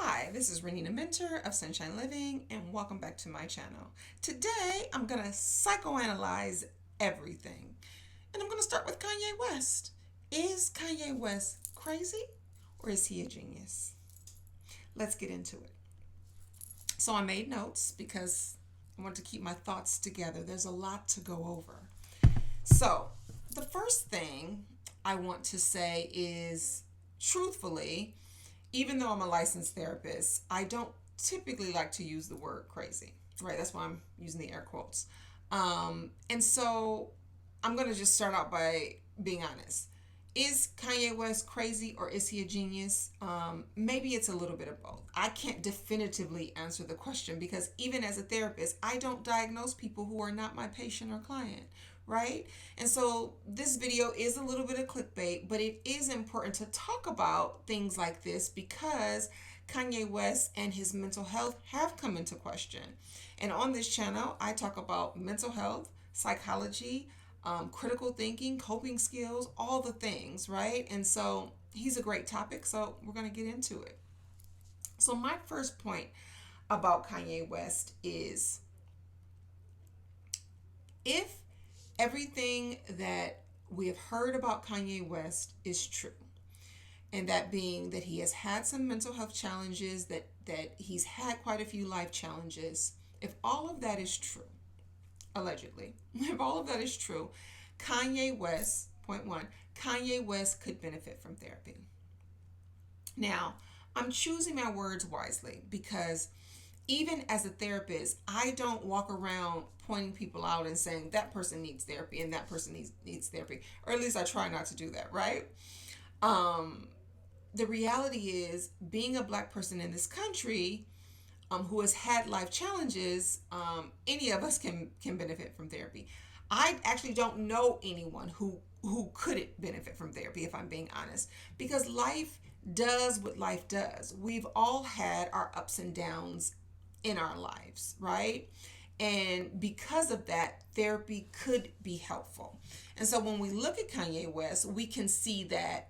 Hi, this is Renina Mentor of Sunshine Living, and welcome back to my channel. Today, I'm going to psychoanalyze everything. And I'm going to start with Kanye West. Is Kanye West crazy or is he a genius? Let's get into it. So, I made notes because I want to keep my thoughts together. There's a lot to go over. So, the first thing I want to say is truthfully, even though I'm a licensed therapist, I don't typically like to use the word crazy, right? That's why I'm using the air quotes. And so I'm going to just start out by being honest. Is Kanye West crazy or is he a genius? Maybe it's a little bit of both. I can't definitively answer the question because even as a therapist, I don't diagnose people who are not my patient or client, right? And so this video is a little bit of clickbait, but it is important to talk about things like this because Kanye West and his mental health have come into question. And on this channel, I talk about mental health, psychology, critical thinking, coping skills, all the things, right? And so he's a great topic, so we're going to get into it. So, my first point about Kanye West is if everything that we have heard about Kanye West is true, and that being that he has had some mental health challenges, that he's had quite a few life challenges, if all of that is true, allegedly, if all of that is true, Kanye West, point one, Kanye West could benefit from therapy. Now, I'm choosing my words wisely because even as a therapist, I don't walk around pointing people out and saying that person needs therapy and that person needs therapy, or at least I try not to do that, right? Um, the reality is, being a black person in this country who has had life challenges, any of us can benefit from therapy. I actually don't know anyone who couldn't benefit from therapy, if I'm being honest, because life does what life does. We've all had our ups and downs in our lives, right? And because of that, therapy could be helpful. And so when we look at Kanye West, we can see that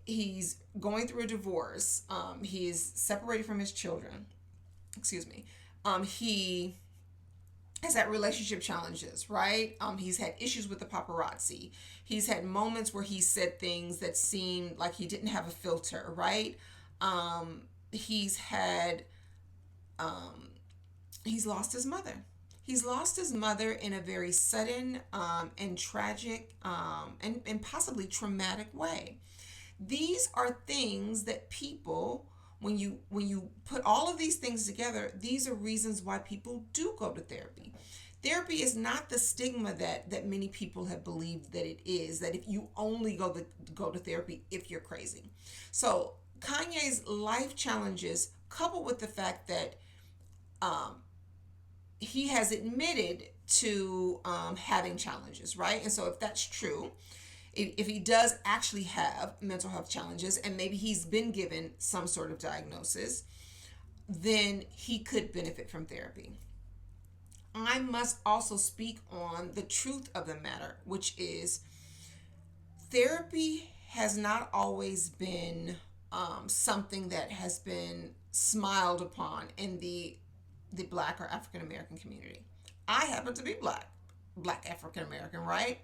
he's going through a divorce. He is separated from his children. Excuse me. He has had relationship challenges, right? He's had issues with the paparazzi. He's had moments where he said things that seemed like he didn't have a filter, right? He's had he's lost his mother. He's lost his mother in a very sudden and tragic and possibly traumatic way. These are things that people, when you put all of these things together, these are reasons why people do go to therapy. Therapy is not the stigma that many people have believed that it is, that if you only go to therapy if you're crazy. So Kanye's life challenges, coupled with the fact that um, he has admitted to having challenges, right? And so if that's true, if he does actually have mental health challenges and maybe he's been given some sort of diagnosis, then he could benefit from therapy. I must also speak on the truth of the matter, which is therapy has not always been something that has been smiled upon in the Black or African American community. I happen to be Black African American, right?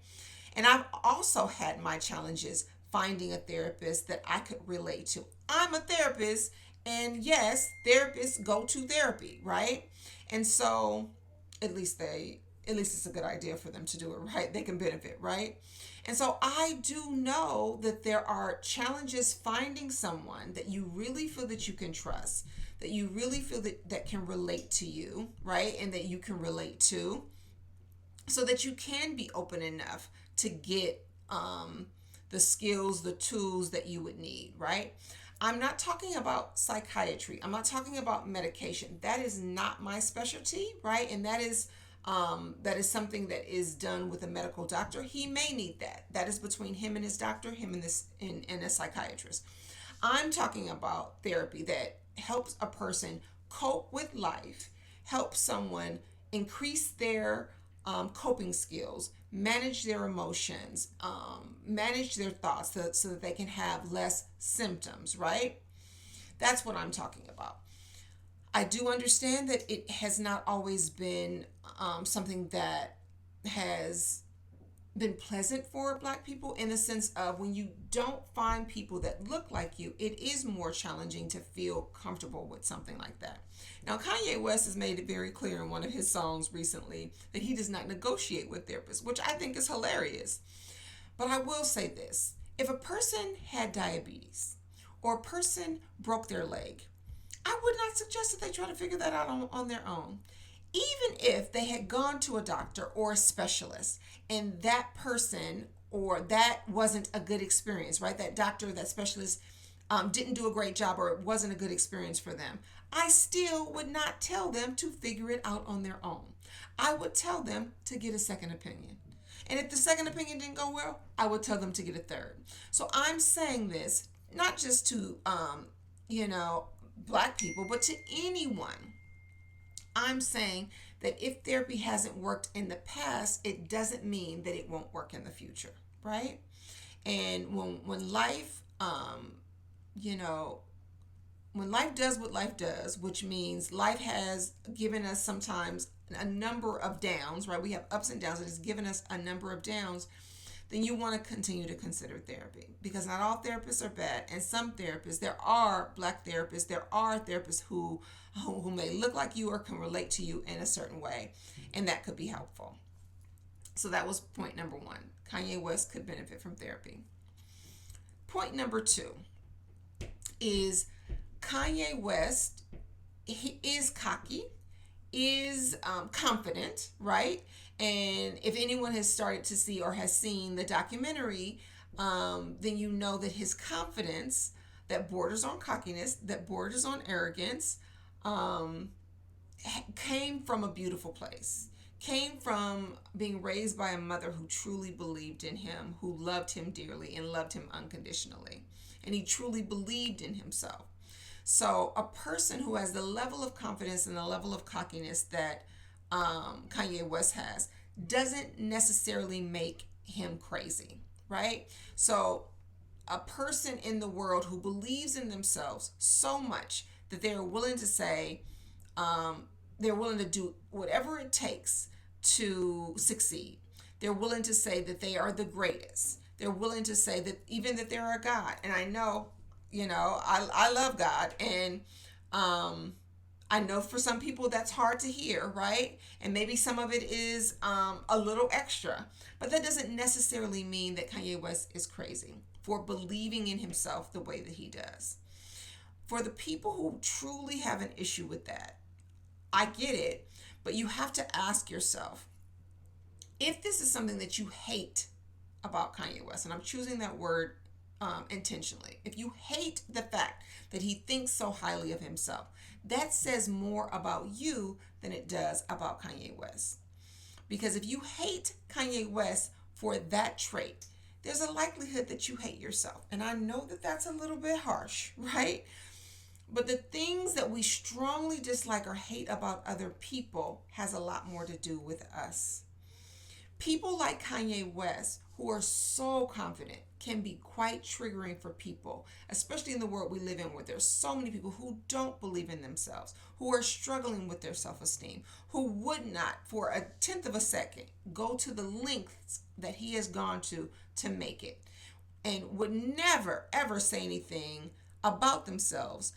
And I've also had my challenges finding a therapist that I could relate to. I'm a therapist, and yes, therapists go to therapy, right? And so at least it's a good idea for them to do it, right? They can benefit, right? And so I do know that there are challenges finding someone that you really feel that you can trust, that you really feel that can relate to you, right? And that you can relate to, so that you can be open enough to get the skills, the tools that you would need, right? I'm not talking about psychiatry. I'm not talking about medication. That is not my specialty, right? And that is something that is done with a medical doctor. He may need that. That is between him and his doctor, him and and a psychiatrist. I'm talking about therapy that helps a person cope with life, helps someone increase their coping skills, manage their emotions, manage their thoughts so that they can have less symptoms, right? That's what I'm talking about. I do understand that it has not always been something that has been pleasant for Black people, in the sense of when you don't find people that look like you, it is more challenging to feel comfortable with something like that. Now, Kanye West has made it very clear in one of his songs recently that he does not negotiate with therapists, which I think is hilarious. But I will say this: if a person had diabetes or a person broke their leg, I would not suggest that they try to figure that out on their own. Even if they had gone to a doctor or a specialist and that person or that wasn't a good experience, right? That doctor or that specialist didn't do a great job, or it wasn't a good experience for them, I still would not tell them to figure it out on their own. I would tell them to get a second opinion. And if the second opinion didn't go well, I would tell them to get a third. So I'm saying this not just to, Black people, but to anyone. I'm saying that if therapy hasn't worked in the past, it doesn't mean that it won't work in the future, right? And when life, when life does what life does, which means life has given us sometimes a number of downs, right? We have ups and downs. It has given us a number of downs. Then you want to continue to consider therapy, because not all therapists are bad, and some therapists, there are Black therapists, there are therapists who may look like you or can relate to you in a certain way, and that could be helpful. So that was point number one. Kanye West could benefit from therapy. Point number two is Kanye West, he is cocky, is confident, right? And if anyone has started to see or has seen the documentary, then you know that his confidence that borders on cockiness, that borders on arrogance, came from a beautiful place. Came from being raised by a mother who truly believed in him, who loved him dearly and loved him unconditionally. And he truly believed in himself. So a person who has the level of confidence and the level of cockiness that Kanye West has doesn't necessarily make him crazy, right? So a person in the world who believes in themselves so much that they're willing to say, they're willing to do whatever it takes to succeed. They're willing to say that they are the greatest. They're willing to say that even that they're a God. And I know, I love God, and I know for some people that's hard to hear, right? And maybe some of it is a little extra, but that doesn't necessarily mean that Kanye West is crazy for believing in himself the way that he does. For the people who truly have an issue with that, I get it, but you have to ask yourself, if this is something that you hate about Kanye West, and I'm choosing that word intentionally, if you hate the fact that he thinks so highly of himself, that says more about you than it does about Kanye West. Because if you hate Kanye West for that trait, there's a likelihood that you hate yourself. And I know that that's a little bit harsh, right? But the things that we strongly dislike or hate about other people has a lot more to do with us. People like Kanye West, who are so confident, can be quite triggering for people, especially in the world we live in, where there's so many people who don't believe in themselves, who are struggling with their self-esteem, who would not, for a tenth of a second, go to the lengths that he has gone to make it, and would never, ever say anything about themselves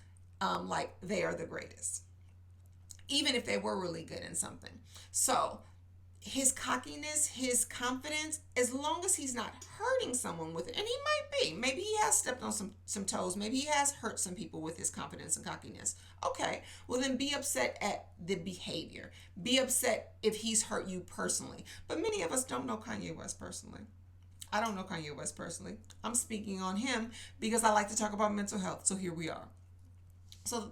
like they are the greatest, even if they were really good in something. So his cockiness, his confidence, as long as he's not hurting someone with it, and he might be, maybe he has stepped on some toes, maybe he has hurt some people with his confidence and cockiness. Okay, well then be upset at the behavior. Be upset if he's hurt you personally. But many of us don't know Kanye West personally. I don't know Kanye West personally. I'm speaking on him because I like to talk about mental health, so here we are. So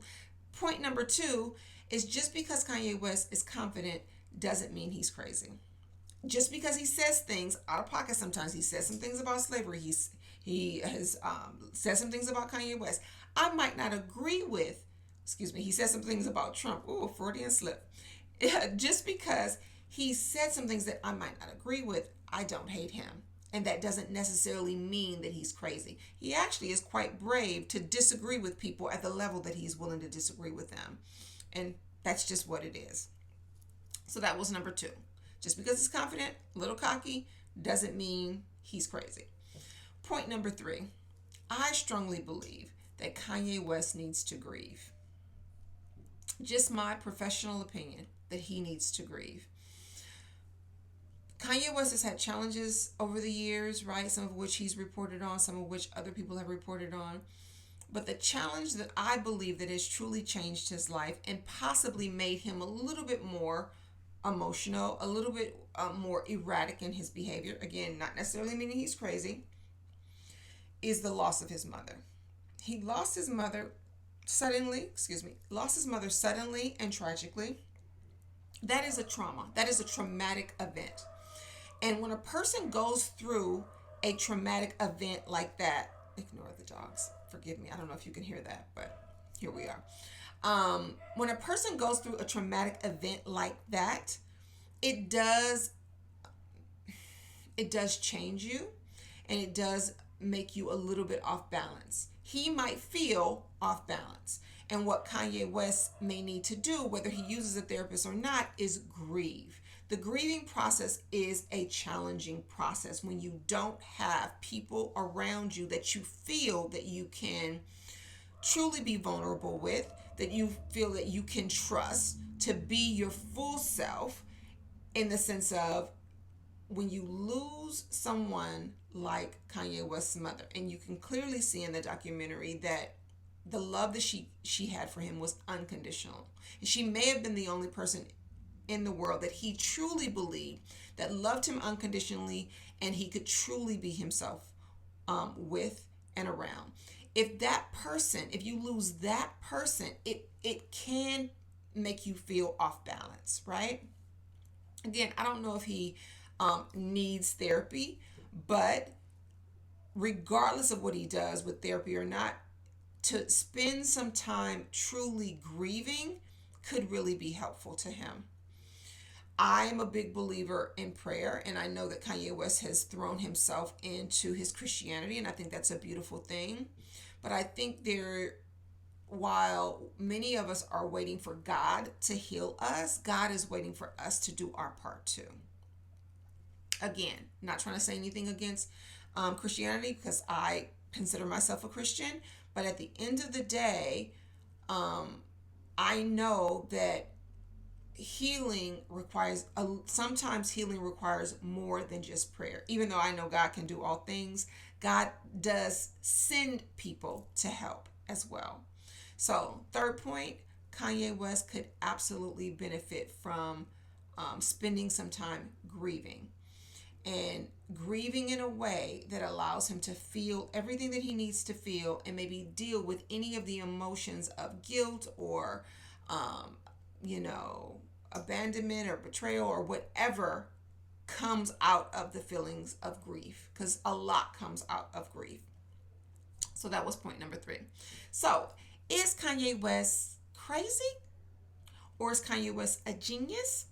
point number two is, just because Kanye West is confident doesn't mean he's crazy. Just because he says things out of pocket sometimes, he says some things about slavery, he has said some things about Kanye West I might not agree with, he said some things about Trump, Freudian slip. Just because he said some things that I might not agree with, I don't hate him. And that doesn't necessarily mean that he's crazy. He actually is quite brave to disagree with people at the level that he's willing to disagree with them. And that's just what it is. So that was number 2. Just because he's confident, a little cocky, doesn't mean he's crazy. Point number 3. I strongly believe that Kanye West needs to grieve. Just my professional opinion that he needs to grieve. Kanye West has had challenges over the years, right? Some of which he's reported on, some of which other people have reported on. But the challenge that I believe that has truly changed his life and possibly made him a little bit more emotional, a little bit more erratic in his behavior, again, not necessarily meaning he's crazy, is the loss of his mother. He lost his mother suddenly and tragically. That is a trauma. That is a traumatic event. And when a person goes through a traumatic event like that, ignore the dogs. Forgive me. I don't know if you can hear that, but here we are. When a person goes through a traumatic event like that, it does change you, and it does make you a little bit off balance. He might feel off balance. And what Kanye West may need to do, whether he uses a therapist or not, is grieve. The grieving process is a challenging process when you don't have people around you that you feel that you can truly be vulnerable with, that you feel that you can trust to be your full self, in the sense of when you lose someone like Kanye West's mother, and you can clearly see in the documentary that the love that she had for him was unconditional. And she may have been the only person in the world that he truly believed that loved him unconditionally, and he could truly be himself with and around. If you lose that person, it can make you feel off balance, right? Again, I don't know if he needs therapy, but regardless of what he does with therapy or not, to spend some time truly grieving could really be helpful to him. I am a big believer in prayer, and I know that Kanye West has thrown himself into his Christianity, and I think that's a beautiful thing. But I think while many of us are waiting for God to heal us, God is waiting for us to do our part too. Again, not trying to say anything against Christianity, because I consider myself a Christian, but at the end of the day, I know that sometimes healing requires more than just prayer. Even though I know God can do all things, God does send people to help as well. So, third point, Kanye West could absolutely benefit from spending some time grieving. And grieving in a way that allows him to feel everything that he needs to feel, and maybe deal with any of the emotions of guilt or abandonment or betrayal or whatever comes out of the feelings of grief, because a lot comes out of grief. So that was point number 3. So, is Kanye West crazy, or is Kanye West a genius?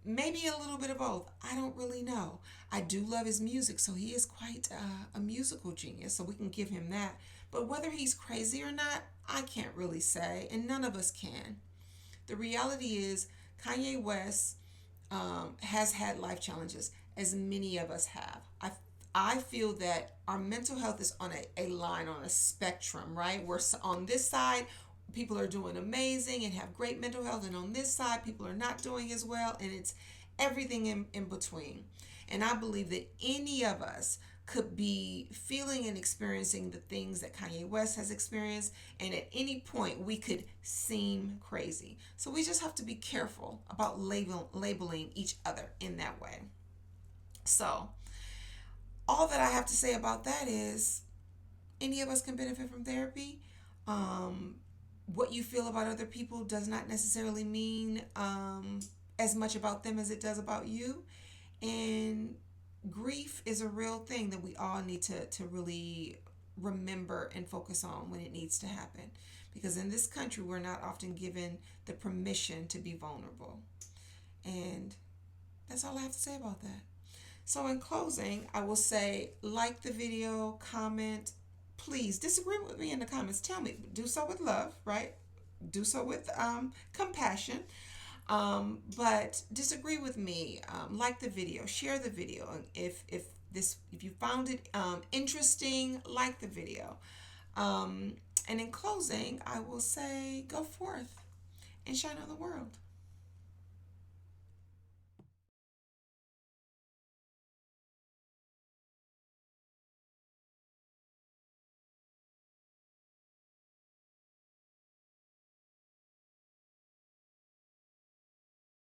Maybe a little bit of both. I don't really know. I do love his music, so he is quite a musical genius, so we can give him that. But whether he's crazy or not, I can't really say, and none of us can. The reality is Kanye West has had life challenges, as many of us have. I feel that our mental health is on a line, on a spectrum, right? We're on this side, people are doing amazing and have great mental health, and on this side, people are not doing as well, and it's everything in between. And I believe that any of us could be feeling and experiencing the things that Kanye West has experienced, and at any point we could seem crazy. So we just have to be careful about labeling each other in that way. So all that I have to say about that is any of us can benefit from therapy. What you feel about other people does not necessarily mean as much about them as it does about you. And grief is a real thing that we all need to really remember and focus on when it needs to happen. Because in this country, we're not often given the permission to be vulnerable. And that's all I have to say about that. So in closing, I will say like the video, comment. Please disagree with me in the comments. Tell me. Do so with love, right? Do so with compassion. But disagree with me. Like the video, share the video. If you found it interesting, like the video. Um, and in closing, I will say, go forth and shine on the world.